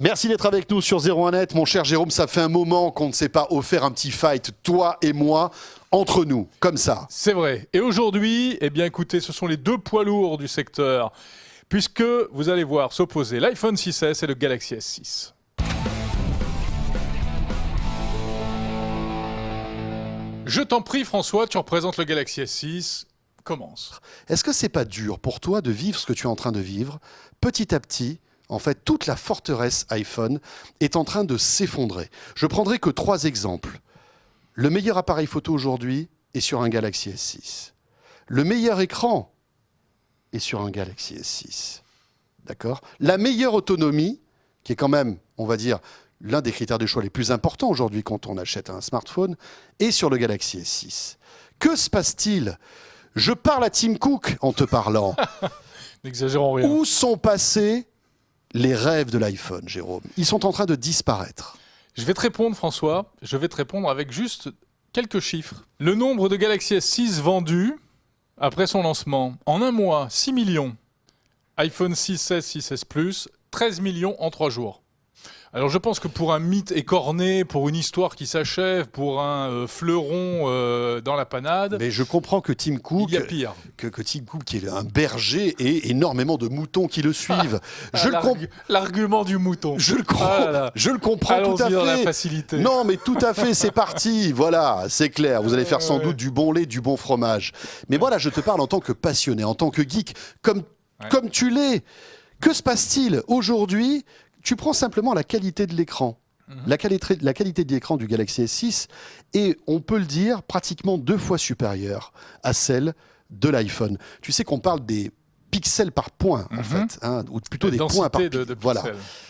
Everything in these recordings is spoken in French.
Merci d'être avec nous sur 01net. Mon cher Jérôme, ça fait un moment qu'on ne s'est pas offert un petit fight, toi et moi, entre nous, comme ça. C'est vrai. Et aujourd'hui, eh bien écoutez, ce sont les deux poids lourds du secteur, puisque vous allez voir s'opposer l'iPhone 6S et le Galaxy S6. Je t'en prie François, tu représentes le Galaxy S6. Commence. Est-ce que c'est pas dur pour toi de vivre ce que tu es en train de vivre? Petit à petit, en fait, toute la forteresse iPhone est en train de s'effondrer. Je prendrai que 3 exemples. Le meilleur appareil photo aujourd'hui est sur un Galaxy S6. Le meilleur écran est sur un Galaxy S6. D'accord? La meilleure autonomie, qui est quand même, on va dire, l'un des critères de choix les plus importants aujourd'hui quand on achète un smartphone, est sur le Galaxy S6. Que se passe-t-il? Je parle à Tim Cook en te parlant. N'exagérons rien. Où sont passés les rêves de l'iPhone, Jérôme? Ils sont en train de disparaître. Je vais te répondre François, je vais te répondre avec juste quelques chiffres. Le nombre de Galaxy S6 vendus après son lancement, en un mois, 6 millions. iPhone 6S, 6S Plus, 13 millions en 3 jours. Alors je pense que pour un mythe écorné, pour une histoire qui s'achève, pour un fleuron dans la panade... Mais je comprends que Tim Cook, il y a pire. Que Tim Cook, qui est un berger, et énormément de moutons qui le suivent. L'argument du mouton. Je le comprends tout à fait. Dans la facilité. Non, mais tout à fait, c'est parti. Voilà, c'est clair. Vous allez faire sans doute du bon lait, du bon fromage. Mais voilà, je te parle en tant que passionné, en tant que geek, comme tu l'es. Que se passe-t-il aujourd'hui? Tu prends simplement la qualité de l'écran. La qualité de l'écran du Galaxy S6 est, on peut le dire, pratiquement 2 fois supérieure à celle de l'iPhone. Tu sais qu'on parle des pixels par point, en fait, hein, ou plutôt des points par pixel. Voilà.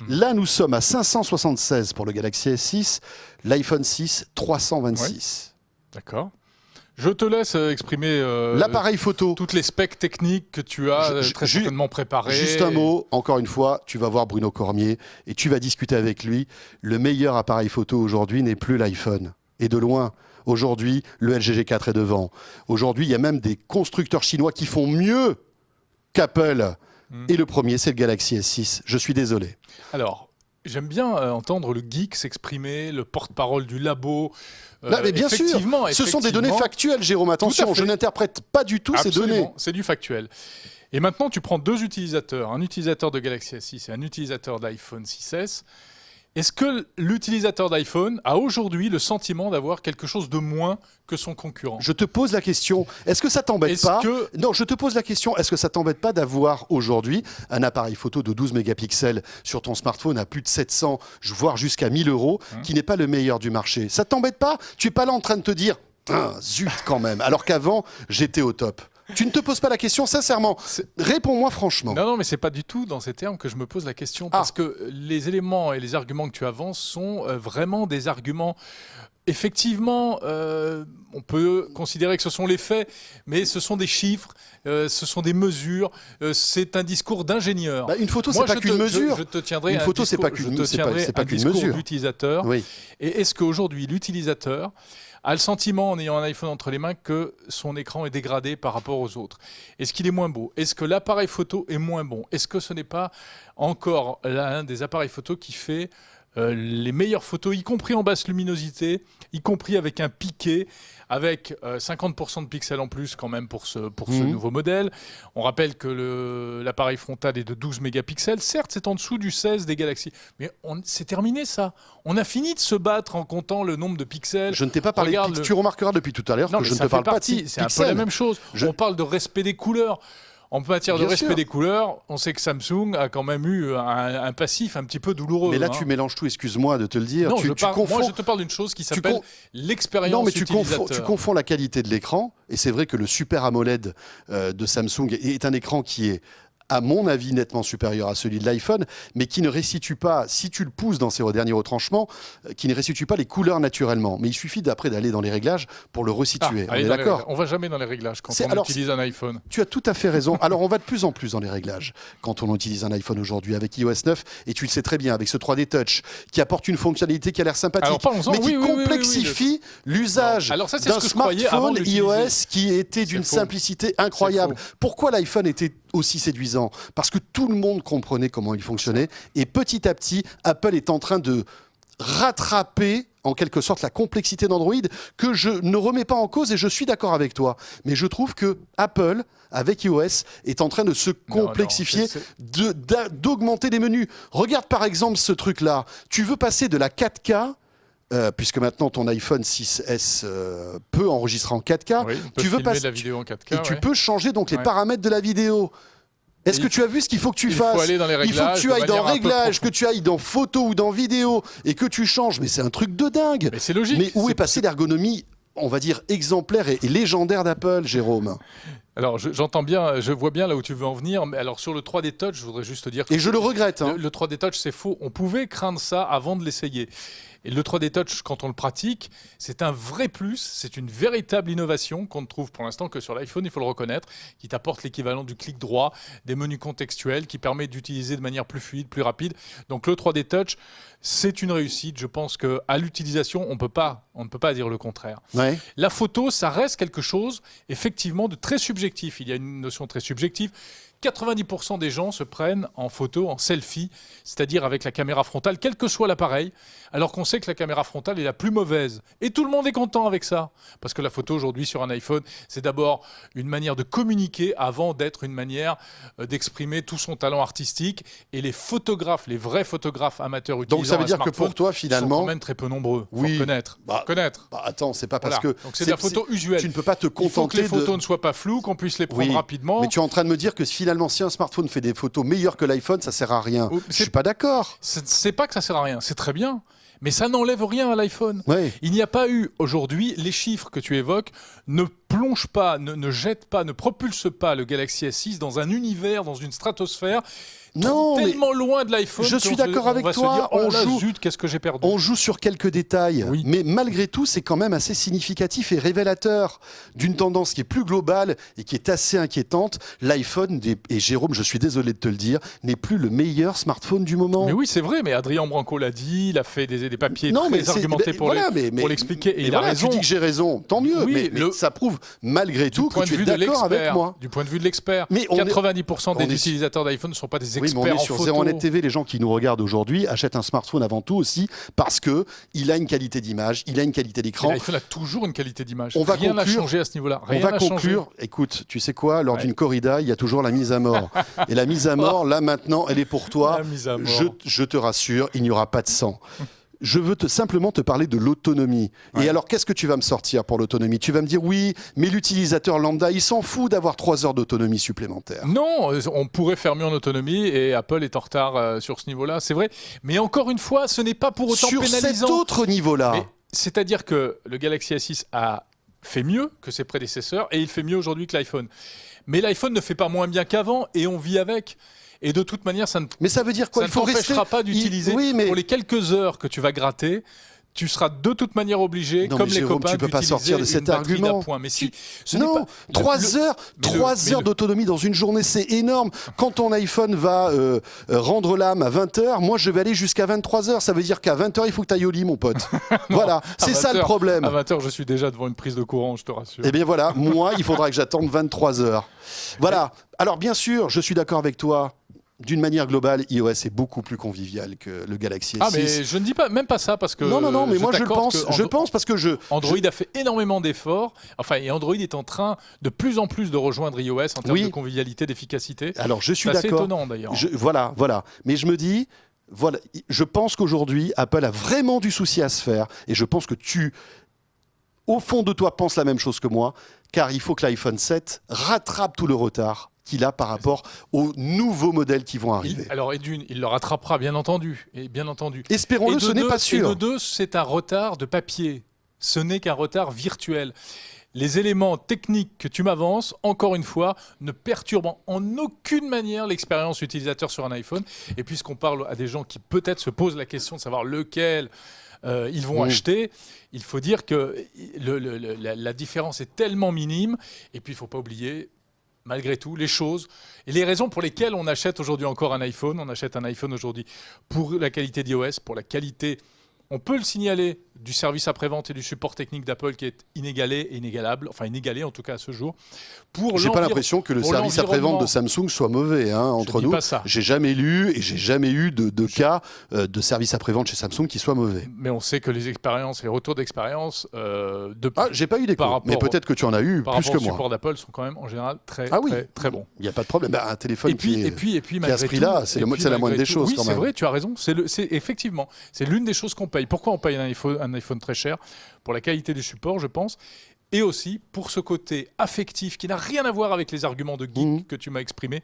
Là, nous sommes à 576 pour le Galaxy S6, l'iPhone 6, 326. Oui. D'accord. Je te laisse exprimer l'appareil photo. Toutes les specs techniques que tu as très certainement préparées. Juste un mot, encore une fois, tu vas voir Bruno Cormier et tu vas discuter avec lui. Le meilleur appareil photo aujourd'hui n'est plus l'iPhone. Et de loin, aujourd'hui, le LG G4 est devant. Aujourd'hui, il y a même des constructeurs chinois qui font mieux qu'Apple. Et le premier, c'est le Galaxy S6. Je suis désolé. Alors, j'aime bien entendre le geek s'exprimer, le porte-parole du labo. Mais bien sûr, ce sont des données factuelles, Jérôme. Attention, je n'interprète pas du tout ces données. C'est du factuel. Et maintenant, tu prends 2 utilisateurs, un utilisateur de Galaxy S6 et un utilisateur d'iPhone 6S. Est-ce que l'utilisateur d'iPhone a aujourd'hui le sentiment d'avoir quelque chose de moins que son concurrent? Je te pose la question, est-ce que ça t'embête pas Non, je te pose la question, est-ce que ça t'embête pas d'avoir aujourd'hui un appareil photo de 12 mégapixels sur ton smartphone à plus de 700, voire jusqu'à 1000 € qui n'est pas le meilleur du marché? Ça t'embête pas? Tu es pas là en train de te dire zut quand même, alors qu'avant, j'étais au top. Tu ne te poses pas la question, sincèrement. Réponds-moi franchement. Non, mais c'est pas du tout dans ces termes que je me pose la question. Parce que les éléments et les arguments que tu avances sont vraiment des arguments. Effectivement, on peut considérer que ce sont les faits, mais ce sont des chiffres, ce sont des mesures, c'est un discours d'ingénieur. Une photo, c'est pas qu'une mesure. Je te tiendrai une photo, c'est pas qu'une mesure. D'utilisateur. Oui. Et est-ce qu'aujourd'hui, l'utilisateur a le sentiment, en ayant un iPhone entre les mains, que son écran est dégradé par rapport aux autres? Est-ce qu'il est moins beau? Est-ce que l'appareil photo est moins bon? Est-ce que ce n'est pas encore l'un des appareils photo qui fait les meilleures photos, y compris en basse luminosité, y compris avec un piqué, avec 50% de pixels en plus quand même pour ce nouveau modèle. On rappelle que l'appareil frontal est de 12 mégapixels. Certes, c'est en dessous du 16 des Galaxy. Mais c'est terminé ça. On a fini de se battre en comptant le nombre de pixels. Je ne t'ai pas parlé de Tu remarqueras depuis tout à l'heure que je ne te parle pas de pixels. C'est un peu la même chose. On parle de respect des couleurs. En matière de respect des couleurs, on sait que Samsung a quand même eu un passif un petit peu douloureux. Mais là, tu mélanges tout, excuse-moi de te le dire. Non, moi, je te parle d'une chose qui s'appelle l'expérience utilisateur. Non, mais tu confonds la qualité de l'écran. Et c'est vrai que le Super AMOLED de Samsung est un écran qui est, à mon avis, nettement supérieur à celui de l'iPhone, mais qui ne restitue pas, si tu le pousses dans ses derniers retranchements, qui ne restitue pas les couleurs naturellement. Mais il suffit d'après d'aller dans les réglages pour le resituer. On est d'accord? On va jamais dans les réglages quand on utilise un iPhone. Tu as tout à fait raison. Alors on va de plus en plus dans les réglages quand on utilise un iPhone aujourd'hui avec iOS 9, et tu le sais très bien, avec ce 3D Touch, qui apporte une fonctionnalité qui a l'air sympathique, mais qui complexifie l'usage d'un smartphone iOS qui était d'une simplicité incroyable. Pourquoi l'iPhone était aussi séduisant parce que tout le monde comprenait comment il fonctionnait. Et petit à petit, Apple est en train de rattraper en quelque sorte la complexité d'Android que je ne remets pas en cause et je suis d'accord avec toi. Mais je trouve que Apple, avec iOS, est en train de se complexifier, d'augmenter les menus. Regarde par exemple ce truc-là. Tu veux passer de la 4K puisque maintenant ton iPhone 6S peut enregistrer en 4K, oui, tu veux passer de la vidéo en 4K, et tu peux changer donc les paramètres de la vidéo. Est-ce que tu as vu ce qu'il faut que tu fasses? Il faut aller dans les réglages. Il faut que tu ailles dans réglages, que tu ailles dans photo ou dans vidéo et que tu changes. Mais c'est un truc de dingue. Mais c'est logique. Mais où est passée l'ergonomie, on va dire, exemplaire et légendaire d'Apple, Jérôme? Alors, j'entends bien, je vois bien là où tu veux en venir. Mais alors, sur le 3D Touch, je voudrais juste te dire que... Et je le regrette. Hein. Le 3D Touch, c'est faux. On pouvait craindre ça avant de l'essayer. Et le 3D Touch, quand on le pratique, c'est un vrai plus, c'est une véritable innovation qu'on ne trouve pour l'instant que sur l'iPhone, il faut le reconnaître, qui t'apporte l'équivalent du clic droit, des menus contextuels, qui permet d'utiliser de manière plus fluide, plus rapide. Donc le 3D Touch, c'est une réussite. Je pense qu'à l'utilisation, on ne peut pas dire le contraire. Ouais. La photo, ça reste quelque chose, effectivement, de très subjectif. Il y a une notion très subjective. 90% des gens se prennent en photo, en selfie, c'est-à-dire avec la caméra frontale, quel que soit l'appareil, alors qu'on sait que la caméra frontale est la plus mauvaise. Et tout le monde est content avec ça. Parce que la photo aujourd'hui sur un iPhone, c'est d'abord une manière de communiquer avant d'être une manière d'exprimer tout son talent artistique. Et les photographes, les vrais photographes amateurs utilisant donc ça veut dire que pour toi, finalement, sont quand même très peu nombreux. Oui. Faut reconnaître. Attends, c'est pas parce Voilà. que... Donc c'est de la photo usuelle. Tu ne peux pas te contenter Il faut que les photos ne soient pas floues, qu'on puisse les prendre rapidement. Mais tu es en train de me dire que finalement, si un smartphone fait des photos meilleures que l'iPhone, ça sert à rien. Je suis pas d'accord. C'est pas que ça sert à rien, c'est très bien. Mais ça n'enlève rien à l'iPhone. Ouais. Il n'y a pas eu aujourd'hui, les chiffres que tu évoques ne plongent pas, ne jettent pas, ne propulsent pas le Galaxy S6 dans un univers, dans une stratosphère tellement loin de l'iPhone. Je suis d'accord avec toi. Zut, qu'est-ce que j'ai perdu. On joue sur quelques détails, oui. Mais malgré tout, c'est quand même assez significatif et révélateur d'une tendance qui est plus globale et qui est assez inquiétante. L'iPhone, et Jérôme, je suis désolé de te le dire, n'est plus le meilleur smartphone du moment. Mais oui, c'est vrai, mais Adrien Branco l'a dit, il a fait des papiers très argumentés pour l'expliquer, et il a raison. Tu dis que j'ai raison, tant mieux, oui, mais ça prouve malgré tout que tu es d'accord avec moi. Du point de vue de l'expert, 90% des utilisateurs d'iPhone ne sont pas des experts mais on est sur photo. 01net TV, les gens qui nous regardent aujourd'hui achètent un smartphone avant tout aussi parce qu'il a une qualité d'image, il a une qualité d'écran. L'iPhone a toujours une qualité d'image. Rien n'a changé à ce niveau-là. On va conclure. Écoute, tu sais quoi, lors d'une corrida, il y a toujours la mise à mort. Et la mise à mort, là maintenant, elle est pour toi. La mise à mort. Je te rassure, il n'y aura pas de sang. Je veux simplement te parler de l'autonomie. Et alors, qu'est-ce que tu vas me sortir pour l'autonomie? Tu vas me dire, oui, mais l'utilisateur lambda, il s'en fout d'avoir 3 heures d'autonomie supplémentaire. Non, on pourrait faire mieux en autonomie et Apple est en retard sur ce niveau-là, c'est vrai. Mais encore une fois, ce n'est pas pour autant pénalisant. Sur cet autre niveau-là. C'est-à-dire que le Galaxy S6 a fait mieux que ses prédécesseurs et il fait mieux aujourd'hui que l'iPhone. Mais l'iPhone ne fait pas moins bien qu'avant et on vit avec. Et de toute manière, ça ne t'empêchera pas d'utiliser pour les quelques heures que tu vas gratter. Tu seras de toute manière obligé, comme les copains, tu peux pas sortir de cet argument. Mais si, non, 3 heures d'autonomie dans une journée, c'est énorme. Quand ton iPhone va rendre l'âme à 20h, moi je vais aller jusqu'à 23h. Ça veut dire qu'à 20h, il faut que tu ailles au lit, mon pote. Voilà, c'est ça le problème. À 20h, je suis déjà devant une prise de courant, je te rassure. Eh bien voilà, moi, il faudra que j'attende 23h. Voilà. Alors bien sûr, je suis d'accord avec toi. D'une manière globale, iOS est beaucoup plus convivial que le Galaxy S6. Ah, mais je ne dis pas, même pas ça, parce que... Non, mais moi je pense parce que Android a fait énormément d'efforts, et Android est en train de plus en plus de rejoindre iOS en termes de convivialité, d'efficacité. Alors je suis d'accord. C'est étonnant d'ailleurs. Voilà. Mais je me dis, je pense qu'aujourd'hui, Apple a vraiment du souci à se faire, et je pense que au fond de toi, penses la même chose que moi, car il faut que l'iPhone 7 rattrape tout le retard qu'il a par rapport aux nouveaux modèles qui vont arriver. Il le rattrapera, bien entendu. Espérons-le, ce n'est pas sûr. Et de deux, c'est un retard de papier. Ce n'est qu'un retard virtuel. Les éléments techniques que tu m'avances, encore une fois, ne perturbent en aucune manière l'expérience utilisateur sur un iPhone. Et puisqu'on parle à des gens qui peut-être se posent la question de savoir lequel ils vont acheter, il faut dire que la différence est tellement minime. Et puis, il ne faut pas oublier... Malgré tout, les choses et les raisons pour lesquelles on achète aujourd'hui encore un iPhone. On achète un iPhone aujourd'hui pour la qualité d'iOS, pour la qualité on peut le signaler du service après-vente et du support technique d'Apple qui est inégalé et inégalable, enfin inégalé en tout cas à ce jour. J'ai pas l'impression que le service après-vente de Samsung soit mauvais, hein, entre nous. J'ai jamais lu et j'ai jamais eu de cas de service après-vente chez Samsung qui soit mauvais. Mais on sait que les expériences, les retours d'expérience j'ai pas eu d'écho, mais peut-être que tu en as eu plus que moi. Les supports d'Apple sont quand même en général très bons. Il n'y a pas de problème. Un téléphone qui est à ce prix-là, c'est la moindre des choses oui, quand même. C'est vrai, tu as raison. Effectivement, c'est l'une des choses qu'on paye. Pourquoi on paye un iPhone très cher? Pour la qualité du support, je pense. Et aussi pour ce côté affectif qui n'a rien à voir avec les arguments de geek que tu m'as exprimés,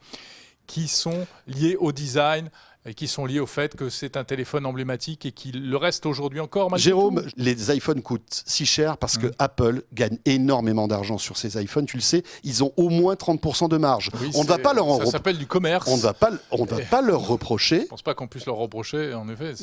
qui sont liés au design et qui sont liés au fait que c'est un téléphone emblématique et qu'il le reste aujourd'hui encore. Jérôme, les iPhones coûtent si cher parce que Apple gagne énormément d'argent sur ces iPhones. Tu le sais, ils ont au moins 30% de marge. Oui, on ne va pas leur ça s'appelle du commerce. On ne va pas leur reprocher. Je ne pense pas qu'on puisse leur reprocher, en effet.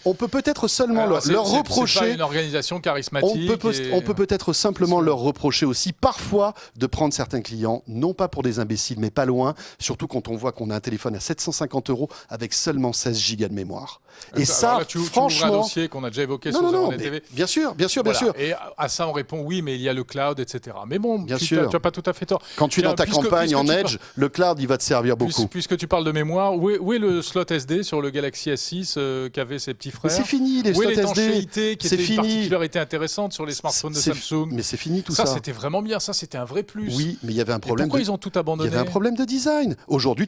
On peut peut-être seulement leur reprocher. C'est pas une organisation charismatique. On peut peut-être simplement leur reprocher aussi parfois de prendre certains clients, non pas pour des imbéciles, mais pas loin. Surtout quand on voit qu'on a un téléphone à 750 € avec seulement 16 gigas de mémoire. Et ça, là, franchement, tu ouvres un dossier qu'on a déjà évoqué sur Zéro Net TV. Bien sûr. Et à ça, on répond oui, mais il y a le cloud, etc. Mais bon, tu n'as pas tout à fait tort. Quand tu es dans ta campagne en Edge, le cloud, il va te servir beaucoup. Puisque tu parles de mémoire, où est le slot SD sur le Galaxy S6 qu'avaient ses petits frères? C'est fini, les slots SD. L'étanchéité qui était une particularité intéressante sur les smartphones de Samsung. Mais c'est fini tout ça. Ça, c'était vraiment bien. Ça, c'était un vrai plus. Oui, mais il y avait un problème. Pourquoi ils ont tout abandonné? Il y avait un problème de design. Aujourd'hui,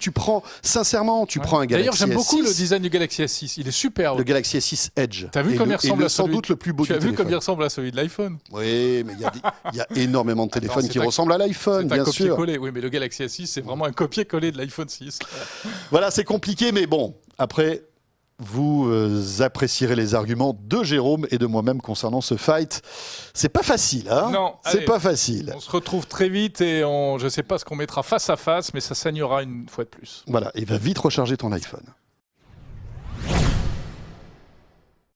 sincèrement, tu prends un Galaxy S6. D'ailleurs, j'aime beaucoup le design du Galaxy S6. Il est superbe. Le Galaxy S6 Edge. T'as vu comme il ressemble à sans doute le plus beau du téléphone. Tu as vu comme il ressemble à celui de l'iPhone? Oui, mais il y a énormément de téléphones qui ressemblent à l'iPhone, bien sûr. C'est un copier-coller. Oui, mais le Galaxy S6, c'est vraiment un copier-coller de l'iPhone 6. Voilà, c'est compliqué, mais bon, après, vous apprécierez les arguments de Jérôme et de moi-même concernant ce fight. C'est pas facile, hein? Non, c'est pas facile. On se retrouve très vite et je sais pas ce qu'on mettra face à face, mais ça saignera une fois de plus. Voilà, et va vite recharger ton iPhone.